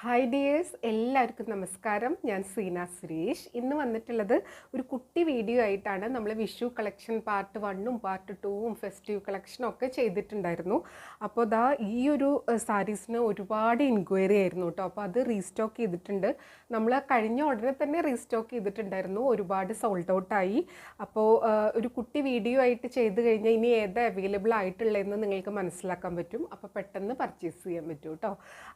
Hi dears, എല്ലാവർക്കും നമസ്കാരം. ഞാൻ സീന സുരേഷ്. ഇന്ന് വന്നിട്ടുള്ളത് ഒരു കുട്ടി വീഡിയോ ആയിട്ടാണ്. നമ്മൾ വിഷു കളക്ഷൻ പാർട്ട് 1ഉം പാർട്ട് 2ഉം ഫെസ്റ്റീവ് കളക്ഷനും ഒക്കെ ചെയ്തിട്ടുണ്ടായിരുന്നു. അപ്പോൾ ഈ ഒരു സാരീസിന് ഒരുപാട് എൻക്വയറി ആയിരുന്നു കേട്ടോ. അപ്പോൾ അത് റീസ്റ്റോക്ക് ചെയ്തിട്ടുണ്ട്. നമ്മൾ കഴിഞ്ഞ ഉടനെ തന്നെ റീസ്റ്റോക്ക് ചെയ്തിട്ടുണ്ടായിരുന്നു. ഒരുപാട് സോൾഡ് ഔട്ടായി. അപ്പോൾ ഒരു കുട്ടി വീഡിയോ ആയിട്ട് ചെയ്ത് കഴിഞ്ഞാൽ ഇനി ഏത് അവൈലബിൾ ആയിട്ടുള്ളതെന്ന് നിങ്ങൾക്ക് മനസ്സിലാക്കാൻ പറ്റും. അപ്പോൾ പെട്ടെന്ന് പർച്ചേസ് ചെയ്യാൻ പറ്റും കേട്ടോ.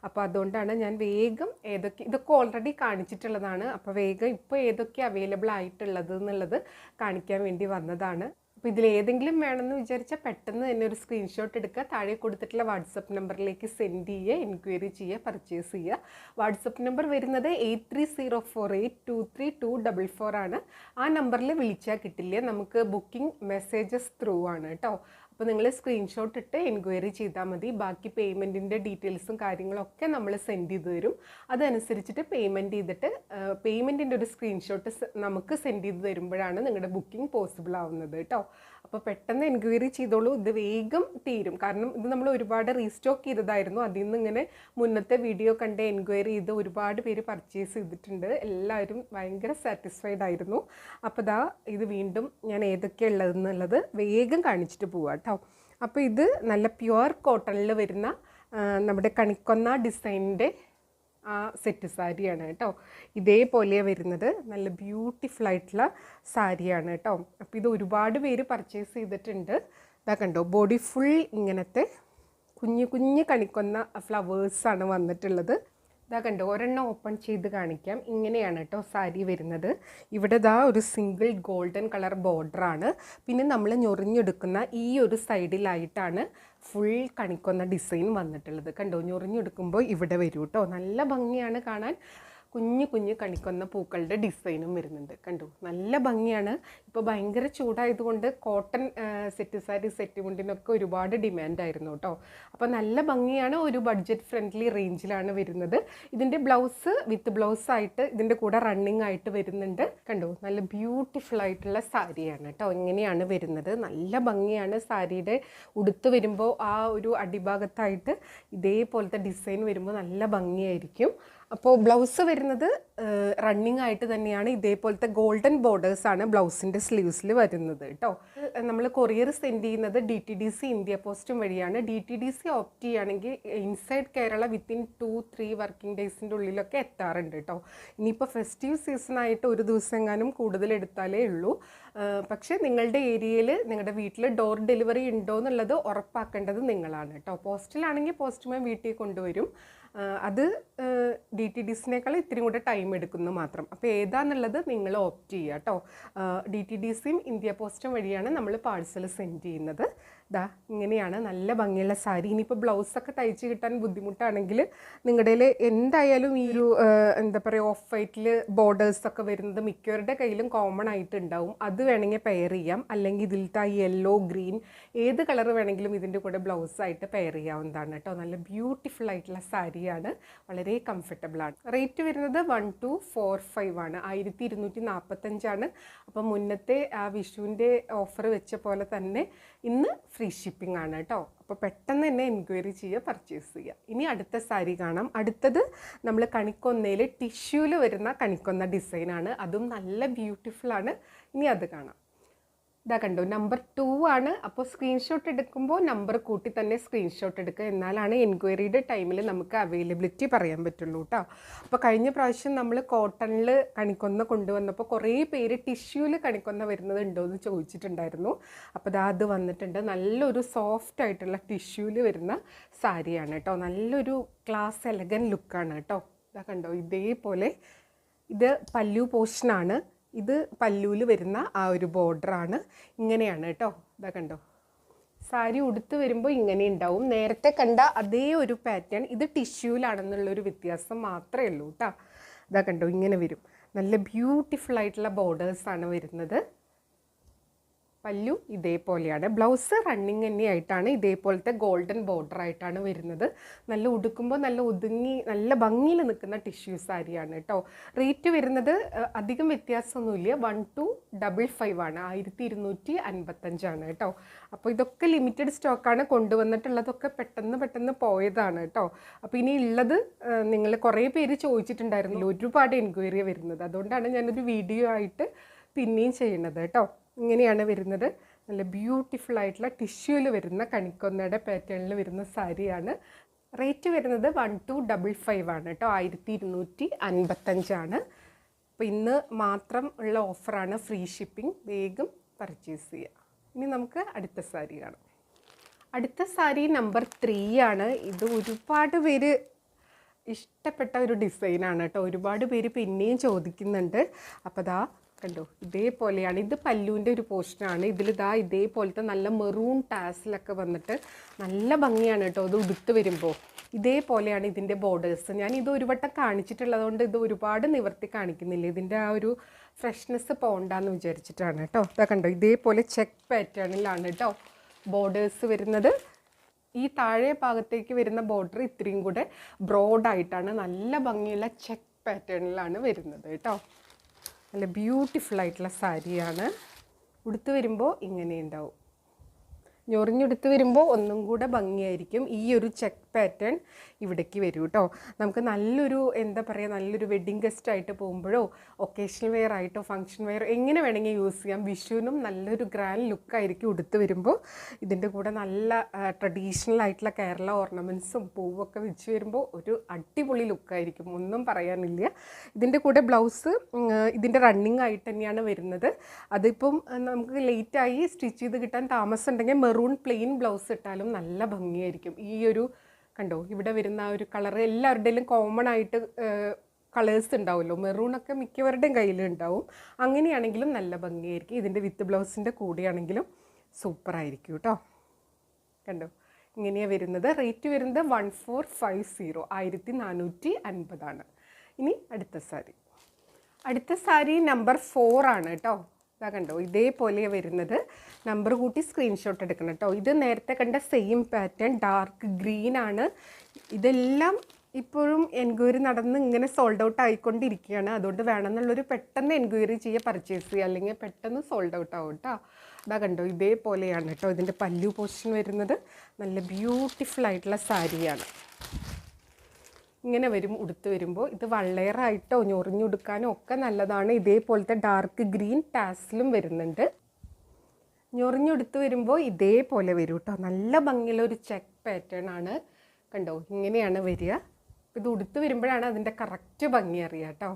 അപ്പോൾ അതുകൊണ്ടാണ് ഞാൻ വേഗം ഇതൊക്കെ ഓൾറെഡി കാണിച്ചിട്ടുള്ളതാണ്. അപ്പോൾ വേഗം ഇപ്പോൾ ഏതൊക്കെ അവൈലബിൾ ആയിട്ടുള്ളത് എന്നുള്ളത് കാണിക്കാൻ വേണ്ടി വന്നതാണ്. അപ്പോൾ ഇതിലേതെങ്കിലും വേണമെന്ന് വിചാരിച്ചാൽ പെട്ടെന്ന് തന്നെ ഒരു സ്ക്രീൻഷോട്ട് എടുക്കുക, താഴെ കൊടുത്തിട്ടുള്ള വാട്സപ്പ് നമ്പറിലേക്ക് സെൻഡ് ചെയ്യുക, എൻക്വയറി ചെയ്യുക, പർച്ചേസ് ചെയ്യുക. വാട്സപ്പ് നമ്പർ വരുന്നത് 8304823244 ആണ്. ആ നമ്പറിൽ വിളിച്ചാൽ കിട്ടില്ല, നമുക്ക് ബുക്കിംഗ് മെസ്സേജസ് ത്രൂ ആണ് കേട്ടോ. അപ്പോൾ നിങ്ങൾ സ്ക്രീൻഷോട്ട് ഇട്ട് എൻക്വയറി ചെയ്താൽ മതി. ബാക്കി പേയ്മെൻറ്റിൻ്റെ ഡീറ്റെയിൽസും കാര്യങ്ങളൊക്കെ നമ്മൾ സെൻഡ് ചെയ്ത് തരും. അതനുസരിച്ചിട്ട് പേയ്മെൻറ്റ് ചെയ്തിട്ട് പേയ്മെൻറ്റിൻ്റെ ഒരു സ്ക്രീൻഷോട്ട് നമുക്ക് സെൻഡ് ചെയ്ത് തരുമ്പോഴാണ് നിങ്ങളുടെ ബുക്കിംഗ് പോസിബിൾ ആവുന്നത് കേട്ടോ. അപ്പോൾ പെട്ടെന്ന് എൻക്വയറി ചെയ്തോളൂ, ഇത് വേഗം തീരും. കാരണം ഇത് നമ്മൾ ഒരുപാട് റീസ്റ്റോക്ക് ചെയ്തതായിരുന്നു. അതിൽ നിന്ന് ഇങ്ങനെ മുന്നത്തെ വീഡിയോ കണ്ട് എൻക്വയറി ചെയ്ത് ഒരുപാട് പേര് പർച്ചേസ് ചെയ്തിട്ടുണ്ട്. എല്ലാവരും ഭയങ്കര സാറ്റിസ്ഫൈഡ് ആയിരുന്നു. അപ്പോൾ ഇത് വീണ്ടും ഞാൻ ഏതൊക്കെയാണ് ഉള്ളതെന്നുള്ളത് വേഗം കാണിച്ചിട്ട് പോവാം കേട്ടോ. അപ്പോൾ ഇത് നല്ല പ്യുവർ കോട്ടണിൽ വരുന്ന നമ്മുടെ കണിക്കൊന്ന ഡിസൈനിൻ്റെ ആ സെറ്റ് സാരിയാണ് കേട്ടോ. ഇതേപോലെയാണ് വരുന്നത്. നല്ല ബ്യൂട്ടിഫുൾ ആയിട്ടുള്ള സാരിയാണ് കേട്ടോ. അപ്പോൾ ഇത് ഒരുപാട് പേര് പർച്ചേസ് ചെയ്തിട്ടുണ്ട്. ഇതാ കണ്ടോ, ബോഡി ഫുൾ ഇങ്ങനത്തെ കുഞ്ഞു കുഞ്ഞു കണിക്കൊന്ന ഫ്ലവേഴ്സാണ് വന്നിട്ടുള്ളത്. ഇതാ കണ്ടോ, ഒരെണ്ണം ഓപ്പൺ ചെയ്ത് കാണിക്കാം. ഇങ്ങനെയാണ് കേട്ടോ സാരി വരുന്നത്. ഇവിടെ ഒരു സിംഗിൾ ഗോൾഡൻ കളർ ബോർഡറാണ്. പിന്നെ നമ്മൾ ഞൊറിഞ്ഞെടുക്കുന്ന ഈ ഒരു സൈഡിലായിട്ടാണ് ഫുൾ കണിക്കൊന്ന ഡിസൈൻ വന്നിട്ടുള്ളത്. കണ്ടോ, ഞൊറിഞ്ഞെടുക്കുമ്പോൾ ഇവിടെ വരും കേട്ടോ. നല്ല ഭംഗിയാണ് കാണാൻ. കുഞ്ഞു കുഞ്ഞു കണിക്കൊന്ന പൂക്കളുടെ ഡിസൈനും വരുന്നുണ്ട്. കണ്ടു, നല്ല ഭംഗിയാണ്. ഇപ്പോൾ ഭയങ്കര ചൂടായതുകൊണ്ട് കോട്ടൺ സെറ്റ് സാരി, സെറ്റ് മുണ്ടിനൊക്കെ ഒരുപാട് ഡിമാൻഡായിരുന്നു കേട്ടോ. അപ്പോൾ നല്ല ഭംഗിയാണ്. ഒരു ബഡ്ജറ്റ് ഫ്രണ്ട്ലി റേഞ്ചിലാണ് വരുന്നത്. ഇതിൻ്റെ ബ്ലൗസ് വിത്ത് ബ്ലൗസായിട്ട് ഇതിൻ്റെ കൂടെ റണ്ണിങ് ആയിട്ട് വരുന്നുണ്ട്. കണ്ടു, നല്ല ബ്യൂട്ടിഫുൾ ആയിട്ടുള്ള സാരിയാണ് കേട്ടോ. ഇങ്ങനെയാണ് വരുന്നത്. നല്ല ഭംഗിയാണ്. സാരിയുടെ ഉടുത്ത് വരുമ്പോൾ ആ ഒരു അടിഭാഗത്തായിട്ട് ഇതേപോലത്തെ ഡിസൈൻ വരുമ്പോൾ നല്ല ഭംഗിയായിരിക്കും. അപ്പോൾ ബ്ലൗസ് വരുന്നത് റണ്ണിങ് ആയിട്ട് തന്നെയാണ്. ഇതേപോലത്തെ ഗോൾഡൻ ബോർഡേഴ്സാണ് ബ്ലൗസിൻ്റെ സ്ലീവ്സിൽ വരുന്നത് കേട്ടോ. നമ്മൾ കൊറിയർ സെൻഡ് ചെയ്യുന്നത് DTDC ഇന്ത്യ പോസ്റ്റും വഴിയാണ്. DTDC ഓപ്റ്റ് ചെയ്യുകയാണെങ്കിൽ ഇൻസൈഡ് കേരള വിത്തിൻ 2-3 വർക്കിംഗ് ഡേയ്സിൻ്റെ ഉള്ളിലൊക്കെ എത്താറുണ്ട് കേട്ടോ. ഇനിയിപ്പോൾ ഫെസ്റ്റീവ് സീസണായിട്ട് ഒരു ദിവസം എങ്ങാനും കൂടുതൽ എടുത്താലേ ഉള്ളൂ. പക്ഷേ നിങ്ങളുടെ ഏരിയയിൽ നിങ്ങളുടെ വീട്ടിൽ ഡോർ ഡെലിവറി ഉണ്ടോ എന്നുള്ളത് ഉറപ്പാക്കേണ്ടത് നിങ്ങളാണ് കേട്ടോ. പോസ്റ്റിലാണെങ്കിൽ പോസ്റ്റ്മാൻ വീട്ടിൽ കൊണ്ടുവരും. അത് DTDCനേക്കാൾ ഇത്തിരി കൂടെ ടൈം എടുക്കുന്നു മാത്രം. അപ്പോൾ ഏതാണെന്നുള്ളത് നിങ്ങൾ ഓപ്റ്റ് ചെയ്യുക കേട്ടോ. DTDCയും ഇന്ത്യ പോസ്റ്റും വഴിയാണ് നമ്മൾ പാഴ്സൽ സെൻഡ് ചെയ്യുന്നത്. ഇങ്ങനെയാണ് നല്ല ഭംഗിയുള്ള സാരി. ഇനിയിപ്പോൾ ബ്ലൗസൊക്കെ തയ്ച്ച് കിട്ടാൻ ബുദ്ധിമുട്ടാണെങ്കിൽ നിങ്ങളുടെ എന്തായാലും ഈ ഒരു എന്താ പറയുക, ഓഫ് വൈറ്റിൽ ബോർഡേഴ്സൊക്കെ വരുന്നത് മിക്കവരുടെ കയ്യിലും കോമൺ ആയിട്ടുണ്ടാവും. അത് വേണമെങ്കിൽ പെയർ ചെയ്യാം. അല്ലെങ്കിൽ ഇതിലത്തെ യെല്ലോ, ഗ്രീൻ ഏത് കളർ വേണമെങ്കിലും ഇതിൻ്റെ കൂടെ ബ്ലൗസായിട്ട് പെയർ ചെയ്യാവുന്നതാണ് കേട്ടോ. നല്ല ബ്യൂട്ടിഫുൾ ആയിട്ടുള്ള സാരിയാണ്. വളരെ കംഫർട്ടബിളാണ്. റേറ്റ് വരുന്നത് 1245 ആണ്. 1245 അപ്പം മുന്നത്തെ ആ വിഷുവിൻ്റെ ഓഫർ വെച്ച പോലെ തന്നെ ഇന്ന് ഫ്രീ ഷിപ്പിംഗ് ആണ് കേട്ടോ. അപ്പോൾ പെട്ടെന്ന് തന്നെ എൻക്വയറി ചെയ്യുക, പർച്ചേസ് ചെയ്യുക. ഇനി അടുത്ത സാരി കാണാം. അടുത്തത് നമ്മൾ കണിക്കൊന്നയിൽ ടിഷ്യൂവിൽ വരുന്ന കണിക്കൊന്ന ഡിസൈനാണ്. അതും നല്ല ബ്യൂട്ടിഫുള്ളാണ്. ഇനി അത് കാണാം. കണ്ടോ, നമ്പർ 2 ആണ്. അപ്പോൾ സ്ക്രീൻഷോട്ട് എടുക്കുമ്പോൾ നമ്പർ കൂട്ടി തന്നെ സ്ക്രീൻഷോട്ട് എടുക്കുക. എന്നാലാണ് എൻക്വയറിയുടെ ടൈമിൽ നമുക്ക് അവൈലബിലിറ്റി പറയാൻ പറ്റുള്ളൂ കേട്ടോ. അപ്പോൾ കഴിഞ്ഞ പ്രാവശ്യം നമ്മൾ കോട്ടണിൽ കണിക്കൊന്ന കൊണ്ടുവന്നപ്പോൾ കുറേ പേര് ടിഷ്യൂവിൽ കണിക്കൊന്ന വരുന്നത് ഉണ്ടോ എന്ന് ചോദിച്ചിട്ടുണ്ടായിരുന്നു. അപ്പോൾ അത് വന്നിട്ടുണ്ട്. നല്ലൊരു സോഫ്റ്റ് ആയിട്ടുള്ള ടിഷ്യൂവിൽ വരുന്ന സാരിയാണ് കേട്ടോ. നല്ലൊരു ക്ലാസ് എലഗൻ ലുക്കാണ് കേട്ടോ. കണ്ടോ, ഇതേപോലെ ഇത് പല്ലു പോർഷനാണ്. ഇത് പല്ലുവിൽ വരുന്ന ആ ഒരു ബോർഡറാണ്. ഇങ്ങനെയാണ് കേട്ടോ. കണ്ടോ, സാരി ഉടുത്ത് വരുമ്പോൾ ഇങ്ങനെ ഉണ്ടാവും. നേരത്തെ കണ്ട അതേ ഒരു പാറ്റേൺ. ഇത് ടിഷ്യൂവിലാണെന്നുള്ളൊരു വ്യത്യാസം മാത്രമേ ഉള്ളൂ കേട്ടോ. കണ്ടോ, ഇങ്ങനെ വരും. നല്ല ബ്യൂട്ടിഫുൾ ആയിട്ടുള്ള ബോർഡേഴ്സാണ് വരുന്നത്. പല്ലു ഇതേപോലെയാണ്. ബ്ലൗസ് റണ്ണിങ് തന്നെയായിട്ടാണ്, ഇതേപോലത്തെ ഗോൾഡൻ ബോർഡർ ആയിട്ടാണ് വരുന്നത്. നല്ല ഉടുക്കുമ്പോൾ നല്ല ഒതുങ്ങി നല്ല ഭംഗിയിൽ നിൽക്കുന്ന ടിഷ്യൂ സാരിയാണ് കേട്ടോ. റേറ്റ് വരുന്നത് അധികം വ്യത്യാസമൊന്നുമില്ല, 1255 ആണ്, 1255 കേട്ടോ. അപ്പോൾ ഇതൊക്കെ ലിമിറ്റഡ് സ്റ്റോക്കാണ്, കൊണ്ടുവന്നിട്ടുള്ളതൊക്കെ പെട്ടെന്ന് പോയതാണ് കേട്ടോ. അപ്പോൾ ഇനി ഉള്ളത് നിങ്ങൾ കുറേ പേര് ചോദിച്ചിട്ടുണ്ടായിരുന്നു, ഒരുപാട് എൻക്വയറി വരുന്നത്, അതുകൊണ്ടാണ് ഞാനൊരു വീഡിയോ ആയിട്ട് പിന്നെയും ചെയ്യുന്നത് കേട്ടോ. ഇങ്ങനെയാണ് വരുന്നത്. നല്ല ബ്യൂട്ടിഫുൾ ആയിട്ടുള്ള ടിഷ്യൂവിൽ വരുന്ന കണിക്കൊന്നയുടെ പാറ്റേണിൽ വരുന്ന സാരിയാണ്. റേറ്റ് വരുന്നത് 1255 ആണ് കേട്ടോ, 1255. അപ്പോൾ ഇന്ന് മാത്രം ഉള്ള ഓഫറാണ്, ഫ്രീ ഷിപ്പിംഗ്. വേഗം പർച്ചേസ് ചെയ്യുക. ഇനി നമുക്ക് അടുത്ത സാരി കാണാം. അടുത്ത സാരി നമ്പർ 3 ആണ്. ഇത് ഒരുപാട് പേര് ഇഷ്ടപ്പെട്ട ഒരു ഡിസൈനാണ് കേട്ടോ. ഒരുപാട് പേര് പിന്നെയും ചോദിക്കുന്നുണ്ട്. അപ്പോൾ ദാ കണ്ടോ, ഇതേപോലെയാണ്. ഇത് പല്ലുവിൻ്റെ ഒരു പോർഷനാണ്. ഇതിലിതാ ഇതേപോലത്തെ നല്ല മെറൂൺ ടാസിലൊക്കെ വന്നിട്ട് നല്ല ഭംഗിയാണ് കേട്ടോ. ഇത് ഉടുത്ത് വരുമ്പോൾ ഇതേപോലെയാണ് ഇതിൻ്റെ ബോർഡേഴ്സ്. ഞാൻ ഇത് ഒരു വട്ടം കാണിച്ചിട്ടുള്ളതുകൊണ്ട് ഇത് ഒരുപാട് നിവർത്തി കാണിക്കുന്നില്ല, ഇതിൻ്റെ ആ ഒരു ഫ്രഷ്നെസ് പോകണ്ടെന്ന് വിചാരിച്ചിട്ടാണ് കേട്ടോ. ഇതാ കണ്ടോ, ഇതേപോലെ ചെക്ക് പാറ്റേണിലാണ് കേട്ടോ ബോർഡേഴ്സ് വരുന്നത്. ഈ താഴെ ഭാഗത്തേക്ക് വരുന്ന ബോർഡർ ഇത്രയും കൂടെ ബ്രോഡായിട്ടാണ്, നല്ല ഭംഗിയുള്ള ചെക്ക് പാറ്റേണിലാണ് വരുന്നത് കേട്ടോ. നല്ല ബ്യൂട്ടിഫുൾ ആയിട്ടുള്ള സാരിയാണ്. ഉടുത്ത് വരുമ്പോൾ ഇങ്ങനെ ഉണ്ടാവും. ഞൊറിഞ്ഞെടുത്ത് വരുമ്പോൾ ഒന്നും കൂടെ ഭംഗിയായിരിക്കും. ഈ ഒരു ചെക്ക് പാറ്റേൺ ഇവിടേക്ക് വരും കേട്ടോ. നമുക്ക് നല്ലൊരു എന്താ പറയുക, നല്ലൊരു വെഡ്ഡിങ് ഗസ്റ്റായിട്ട് പോകുമ്പോഴോ ഒക്കേഷണൽ വെയർ ആയിട്ടോ ഫങ്ഷൻ വെയർ എങ്ങനെ വേണമെങ്കിൽ യൂസ് ചെയ്യാം. വിഷുവിനും നല്ലൊരു ഗ്രാൻഡ് ലുക്കായിരിക്കും ഉടുത്ത് വരുമ്പോൾ. ഇതിൻ്റെ കൂടെ നല്ല ട്രഡീഷണൽ ആയിട്ടുള്ള കേരള ഓർണമെൻറ്റ്സും പൂവൊക്കെ വെച്ച് വരുമ്പോൾ ഒരു അടിപൊളി ലുക്കായിരിക്കും, ഒന്നും പറയാനില്ല. ഇതിൻ്റെ കൂടെ ബ്ലൗസ് ഇതിൻ്റെ റണ്ണിങ് ആയിട്ട് തന്നെയാണ് വരുന്നത്. അതിപ്പം നമുക്ക് ലേറ്റായി സ്റ്റിച്ച് ചെയ്ത് കിട്ടാൻ താമസം ഉണ്ടെങ്കിൽ മെറൂൺ പ്ലെയിൻ ബ്ലൗസ് ഇട്ടാലും നല്ല ഭംഗിയായിരിക്കും. ഈ ഒരു കണ്ടോ, ഇവിടെ വരുന്ന ആ ഒരു കളർ എല്ലാവരുടെയും കോമൺ ആയിട്ട് കളേഴ്സ് ഉണ്ടാവുമല്ലോ, മെറൂണൊക്കെ മിക്കവരുടെയും കയ്യിലുണ്ടാവും. അങ്ങനെയാണെങ്കിലും നല്ല ഭംഗിയായിരിക്കും. ഇതിൻ്റെ വിത്ത് ബ്ലൗസിൻ്റെ കൂടെയാണെങ്കിലും സൂപ്പറായിരിക്കും കേട്ടോ. കണ്ടോ, ഇങ്ങനെയാണ് വരുന്നത്. റേറ്റ് വരുന്നത് 1450, 1450. ഇനി അടുത്ത സാരി നമ്പർ 4 ആണ് കേട്ടോ. ഇതാ കണ്ടോ, ഇതേപോലെ വരുന്നത്. നമ്പർ കൂട്ടി സ്ക്രീൻഷോട്ട് എടുക്കണം കേട്ടോ. ഇത് നേരത്തെ കണ്ട സെയിം പാറ്റേൺ ഡാർക്ക് ഗ്രീൻ ആണ്. ഇതെല്ലാം ഇപ്പോഴും എൻക്വയറി നടന്ന് ഇങ്ങനെ സോൾഡ് ഔട്ട് ആയിക്കൊണ്ടിരിക്കുകയാണ്. അതുകൊണ്ട് വേണമെന്നുള്ളൊരു പെട്ടെന്ന് എൻക്വയറി ചെയ്യുക, പർച്ചേസ് ചെയ്യുക, അല്ലെങ്കിൽ പെട്ടെന്ന് സോൾഡ് ഔട്ട് ആവും കേട്ടോ. ഇതാ കണ്ടോ, ഇതേപോലെയാണ് കേട്ടോ ഇതിൻ്റെ പല്ലു പോർഷൻ വരുന്നത്. നല്ല ബ്യൂട്ടിഫുൾ ആയിട്ടുള്ള സാരിയാണ്. ഇങ്ങനെ വരും ഉടുത്ത് വരുമ്പോൾ. ഇത് വള്ളയറായിട്ടോ ഞൊറിഞ്ഞുടുക്കാനോ ഒക്കെ നല്ലതാണ്. ഇതേപോലത്തെ ഡാർക്ക് ഗ്രീൻ ടാസിലും വരുന്നുണ്ട്. ഞൊറിഞ്ഞുടുത്ത് വരുമ്പോൾ ഇതേപോലെ വരും കേട്ടോ. നല്ല ഭംഗിയുള്ള ഒരു ചെക്ക് പാറ്റേൺ ആണ്. കണ്ടോ, ഇങ്ങനെയാണ് വരിക. ഇത് ഉടുത്ത് വരുമ്പോഴാണ് അതിൻ്റെ കറക്റ്റ് ഭംഗി അറിയുക കേട്ടോ.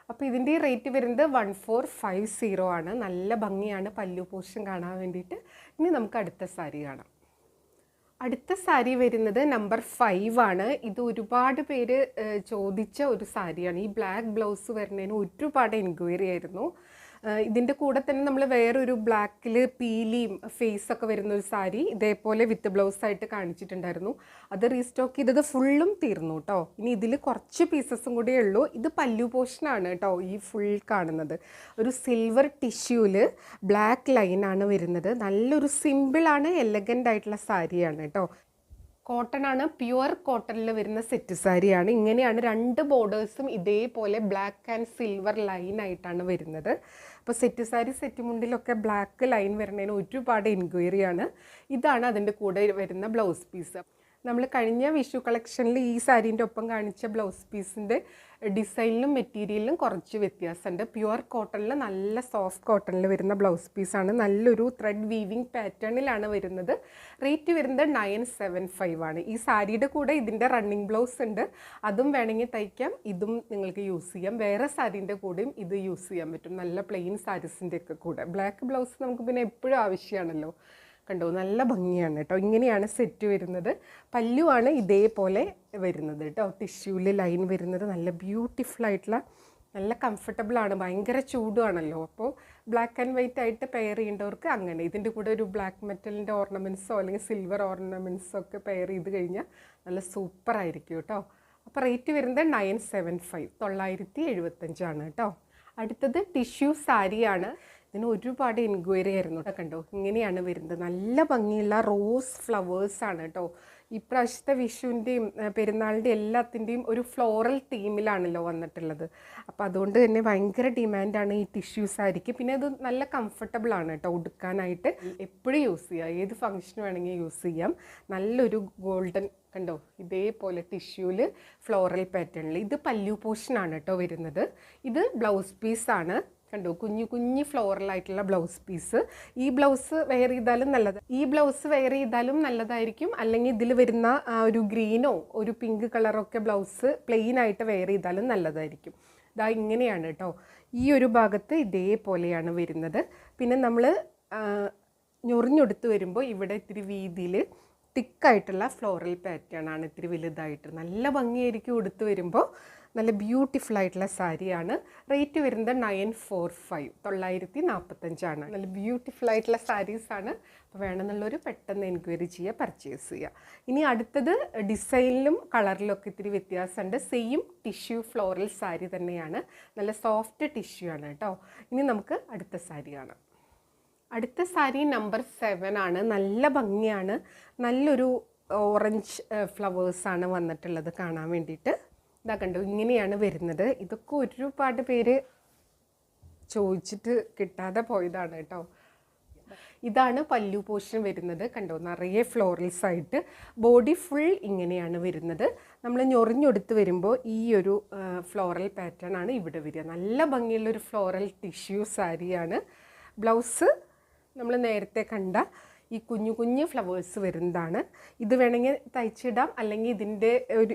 അപ്പോൾ ഇതിൻ്റെ റേറ്റ് വരുന്നത് 1450 ആണ്. നല്ല ഭംഗിയാണ് പല്ലു പോർഷൻ കാണാൻ വേണ്ടിയിട്ട്. ഇനി നമുക്ക് അടുത്ത സാരി കാണാം. അടുത്ത സാരി വരുന്നത് നമ്പർ 5 ആണ്. ഇത് ഒരുപാട് പേര് ചോദിച്ച ഒരു സാരിയാണ്. ഈ ബ്ലാക്ക് ബ്ലൗസ് വരുന്നതിന് ഒരുപാട് എൻക്വയറി ആയിരുന്നു. ഇതിൻ്റെ കൂടെ തന്നെ നമ്മൾ വേറൊരു ബ്ലാക്കിൽ പീലിയും ഫേസൊക്കെ വരുന്ന ഒരു സാരി ഇതേപോലെ വിത്ത് ബ്ലൗസായിട്ട് കാണിച്ചിട്ടുണ്ടായിരുന്നു. അത് റീസ്റ്റോക്ക് ചെയ്തത് ഫുള്ളും തീർന്നു കേട്ടോ. ഇനി ഇതിൽ കുറച്ച് പീസസും കൂടിയേ ഉള്ളൂ. ഇത് പല്ലു പോർഷനാണ് കേട്ടോ ഈ ഫുൾ കാണുന്നത്. ഒരു സിൽവർ ടിഷ്യൂവിൽ ബ്ലാക്ക് ലൈനാണ് വരുന്നത്. നല്ലൊരു സിമ്പിളാണ്, എലഗൻ്റ് ആയിട്ടുള്ള സാരിയാണ് കേട്ടോ. കോട്ടൺ ആണ്, പ്യുവർ കോട്ടണിൽ വരുന്ന സെറ്റ് സാരിയാണ്. ഇങ്ങനെയാണ് രണ്ട് ബോർഡേഴ്സും ഇതേപോലെ ബ്ലാക്ക് ആൻഡ് സിൽവർ ലൈൻ ആയിട്ടാണ് വരുന്നത്. അപ്പോൾ സെറ്റ് സാരി സെറ്റ് മുണ്ടിലൊക്കെ ബ്ലാക്ക് ലൈൻ വരുന്നതിന് ഒരുപാട് എൻക്വയറിയാണ്. ഇതാണ് അതിൻ്റെ കൂടെ വരുന്ന ബ്ലൗസ് പീസ്. നമ്മൾ കഴിഞ്ഞ വിഷു കളക്ഷനിൽ ഈ സാരീൻ്റെ ഒപ്പം കാണിച്ച ബ്ലൗസ് പീസിൻ്റെ ഡിസൈനിലും മെറ്റീരിയലിലും കുറച്ച് വ്യത്യാസമുണ്ട്. പ്യുവർ കോട്ടണിൽ നല്ല സോഫ്റ്റ് കോട്ടണിൽ വരുന്ന ബ്ലൗസ് പീസാണ്. നല്ലൊരു ത്രെഡ് വീവിങ് പാറ്റേണിലാണ് വരുന്നത്. റേറ്റ് വരുന്നത് 975 ആണ്. ഈ സാരിയുടെ കൂടെ ഇതിൻ്റെ റണ്ണിങ് ബ്ലൗസ് ഉണ്ട്, അതും വേണമെങ്കിൽ തയ്ക്കാം. ഇതും നിങ്ങൾക്ക് യൂസ് ചെയ്യാം. വേറെ സാരീൻ്റെ കൂടെയും ഇത് യൂസ് ചെയ്യാൻ പറ്റും, നല്ല പ്ലെയിൻ സാരീസിൻ്റെ ഒക്കെ കൂടെ. ബ്ലാക്ക് ബ്ലൗസ് നമുക്ക് പിന്നെ എപ്പോഴും ആവശ്യമാണല്ലോ. കണ്ടോ, നല്ല ഭംഗിയാണ് കേട്ടോ. ഇങ്ങനെയാണ് സെറ്റ് വരുന്നത്. പല്ലുവാണ് ഇതേപോലെ വരുന്നത് കേട്ടോ. ടിഷ്യൂവിൽ ലൈൻ വരുന്നത് നല്ല ബ്യൂട്ടിഫുൾ ആയിട്ടുള്ള, നല്ല കംഫർട്ടബിളാണ്. ഭയങ്കര ചൂടുവാണല്ലോ. അപ്പോൾ ബ്ലാക്ക് ആൻഡ് വൈറ്റ് ആയിട്ട് പെയർ ചെയ്യേണ്ടവർക്ക് അങ്ങനെ. ഇതിൻ്റെ കൂടെ ഒരു ബ്ലാക്ക് മെറ്റലിൻ്റെ ഓർണമെൻറ്റ്സോ അല്ലെങ്കിൽ സിൽവർ ഓർണമെൻറ്റ്സോ ഒക്കെ പെയർ ചെയ്ത് കഴിഞ്ഞാൽ നല്ല സൂപ്പറായിരിക്കും കേട്ടോ. അപ്പോൾ റേറ്റ് വരുന്നത് 975, 975 ആണ് കേട്ടോ. അടുത്തത് ടിഷ്യൂ സാരിയാണ്. ഇതിന് ഒരുപാട് എൻക്വയറി ആയിരുന്നു കേട്ടോ. കണ്ടോ ഇങ്ങനെയാണ് വരുന്നത്. നല്ല ഭംഗിയുള്ള റോസ് ഫ്ലവേഴ്സാണ് കേട്ടോ. ഇപ്രാവശ്യത്തെ വിഷുവിൻ്റെയും പെരുന്നാളിൻ്റെ എല്ലാത്തിൻ്റെയും ഒരു ഫ്ലോറൽ തീമിലാണല്ലോ വന്നിട്ടുള്ളത്. അപ്പോൾ അതുകൊണ്ട് തന്നെ ഭയങ്കര ഡിമാൻഡാണ് ഈ ടിഷ്യൂ സാരിക്ക്. പിന്നെ അത് നല്ല കംഫർട്ടബിളാണ് കേട്ടോ ഉടുക്കാനായിട്ട്. എപ്പോഴും യൂസ് ചെയ്യാം, ഏത് ഫംഗ്ഷന് വേണമെങ്കിൽ യൂസ് ചെയ്യാം. നല്ലൊരു ഗോൾഡൻ കണ്ടോ ഇതേപോലെ ടിഷ്യൂവിൽ ഫ്ലോറൽ പാറ്റേണിൽ. ഇത് പല്ലു പോർഷനാണ് കേട്ടോ വരുന്നത്. ഇത് ബ്ലൗസ് പീസാണ്. കണ്ടോ കുഞ്ഞു കുഞ്ഞു ഫ്ലോറലായിട്ടുള്ള ബ്ലൗസ് പീസ്. ഈ ബ്ലൗസ് വെയർ ചെയ്താലും നല്ലതായിരിക്കും. അല്ലെങ്കിൽ ഇതിൽ വരുന്ന ഒരു ഗ്രീനോ ഒരു പിങ്ക് കളറൊക്കെ ബ്ലൗസ് പ്ലെയിൻ ആയിട്ട് വെയർ ചെയ്താലും നല്ലതായിരിക്കും. ഇതാ ഇങ്ങനെയാണ് കേട്ടോ. ഈ ഒരു ഭാഗത്ത് ഇതേപോലെയാണ് വരുന്നത്. പിന്നെ നമ്മൾ ഞൊറിഞ്ഞെടുത്ത് വരുമ്പോൾ ഇവിടെ ഇത്തിരി വീതിയിൽ തിക്കായിട്ടുള്ള ഫ്ലോറൽ പാറ്റേൺ ആണ്. ഇത്തിരി വലുതായിട്ട് നല്ല ഭംഗിയായിരിക്കും ഉടുത്ത് വരുമ്പോൾ. നല്ല ബ്യൂട്ടിഫുൾ ആയിട്ടുള്ള സാരിയാണ്. റേറ്റ് വരുന്നത് 945 945 നല്ല ബ്യൂട്ടിഫുൾ ആയിട്ടുള്ള സാരീസാണ്. അപ്പോൾ വേണമെന്നുള്ളൊരു പെട്ടെന്ന് എൻക്വയറി ചെയ്യുക, പർച്ചേസ് ചെയ്യുക. ഇനി അടുത്തത് ഡിസൈനിലും കളറിലൊക്കെ ഇത്തിരി വ്യത്യാസമുണ്ട്. സെയിം ടിഷ്യൂ ഫ്ലോറൽ സാരി തന്നെയാണ്. നല്ല സോഫ്റ്റ് ടിഷ്യൂ ആണ് കേട്ടോ. ഇനി നമുക്ക് അടുത്ത സാരി കാണാം. അടുത്ത സാരി നമ്പർ 7 ആണ്. നല്ല ഭംഗിയാണ്. നല്ലൊരു ഓറഞ്ച് ഫ്ലവേഴ്സാണ് വന്നിട്ടുള്ളത് കാണാൻ വേണ്ടിയിട്ട്. ഇതാ കണ്ടു ഇങ്ങനെയാണ് വരുന്നത്. ഇതൊക്കെ ഒരുപാട് പേര് ചോദിച്ചിട്ട് കിട്ടാതെ പോയതാണ് കേട്ടോ. ഇതാണ് പല്ലു പോർഷൻ വരുന്നത്. കണ്ടോ നിറയെ ഫ്ലോറൽസ് ആയിട്ട്. ബോഡി ഫുൾ ഇങ്ങനെയാണ് വരുന്നത്. നമ്മൾ ഞൊറിഞ്ഞെടുത്ത് വരുമ്പോൾ ഈ ഒരു ഫ്ലോറൽ പാറ്റേൺ ആണ് ഇവിടെ വരിക. നല്ല ഭംഗിയുള്ളൊരു ഫ്ലോറൽ ടിഷ്യൂ സാരിയാണ്. ബ്ലൗസ് നമ്മൾ നേരത്തെ കണ്ട ഈ കുഞ്ഞു കുഞ്ഞു ഫ്ലവേഴ്സ് വരുന്നതാണ്. ഇത് വേണമെങ്കിൽ തയ്ച്ചിടാം. അല്ലെങ്കിൽ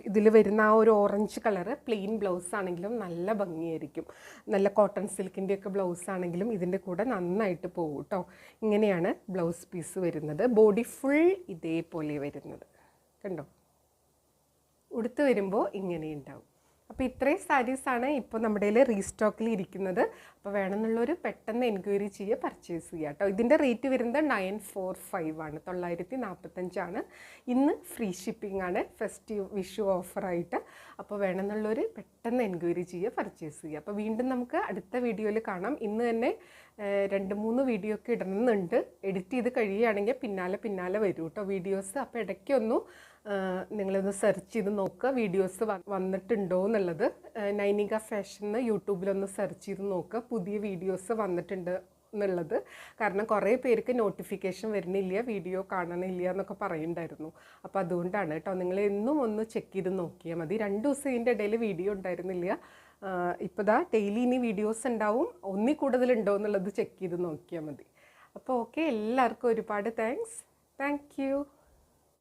ഇതിൽ വരുന്ന ആ ഒരു ഓറഞ്ച് കളറ് പ്ലെയിൻ ബ്ലൗസ് ആണെങ്കിലും നല്ല ഭംഗിയായിരിക്കും. നല്ല കോട്ടൺ സിൽക്കിൻ്റെയൊക്കെ ബ്ലൗസ് ആണെങ്കിലും ഇതിൻ്റെ കൂടെ നന്നായിട്ട് പോകും കേട്ടോ. ഇങ്ങനെയാണ് ബ്ലൗസ് പീസ് വരുന്നത്. ബോഡി ഫുൾ ഇതേപോലെ വരുന്നത് കണ്ടോ. ഉടുത്ത് വരുമ്പോൾ ഇങ്ങനെ ഉണ്ടാവും. അപ്പോൾ ഇത്രയും സാരീസാണ് ഇപ്പോൾ നമ്മുടെ കയ്യിൽ റീസ്റ്റോക്കിൽ ഇരിക്കുന്നത്. അപ്പോൾ വേണമെന്നുള്ളൊരു പെട്ടെന്ന് എൻക്വയറി ചെയ്യുക, പർച്ചേസ് ചെയ്യുക കേട്ടോ. ഇതിൻ്റെ റേറ്റ് വരുന്നത് 945 ആണ് 945. ഇന്ന് ഫ്രീ ഷിപ്പിംഗ് ആണ്, ഫെസ്റ്റീവ് വിഷു ഓഫറായിട്ട്. അപ്പോൾ വേണമെന്നുള്ളൊരു പെട്ടെന്ന് എൻക്വയറി ചെയ്യുക, പർച്ചേസ് ചെയ്യുക. അപ്പോൾ വീണ്ടും നമുക്ക് അടുത്ത വീഡിയോയിൽ കാണാം. ഇന്ന് തന്നെ 2-3 വീഡിയോ ഒക്കെ ഇടുന്നുണ്ട്. എഡിറ്റ് ചെയ്ത് കഴിയുകയാണെങ്കിൽ പിന്നാലെ വരും കേട്ടോ വീഡിയോസ്. അപ്പോൾ ഇടയ്ക്കൊന്നു നിങ്ങളൊന്ന് സെർച്ച് ചെയ്ത് നോക്കുക വീഡിയോസ് വന്നിട്ടുണ്ടോ എന്നുള്ളത്. നൈനിക ഫാഷൻ യൂട്യൂബിലൊന്ന് സെർച്ച് ചെയ്ത് നോക്കുക പുതിയ വീഡിയോസ് വന്നിട്ടുണ്ട് എന്നുള്ളത്. കാരണം കുറേ പേർക്ക് നോട്ടിഫിക്കേഷൻ വരുന്നില്ല, വീഡിയോ കാണണില്ല എന്നൊക്കെ പറയുന്നുണ്ടായിരുന്നു. അപ്പോൾ അതുകൊണ്ടാണ് കേട്ടോ. നിങ്ങൾ എന്നും ഒന്ന് ചെക്ക് ചെയ്ത് നോക്കിയാൽ മതി. 2 ദിവസം ഇതിൻ്റെ ഇടയിൽ വീഡിയോ ഉണ്ടായിരുന്നില്ല. ഇപ്പോൾ ഡെയിലി ഇനി വീഡിയോസ് ഉണ്ടാവും. ഒന്നിൽ കൂടുതലുണ്ടോ എന്നുള്ളത് ചെക്ക് ചെയ്ത് നോക്കിയാൽ മതി. അപ്പോൾ ഓക്കെ, എല്ലാവർക്കും ഒരുപാട് താങ്ക്സ്. Thank you.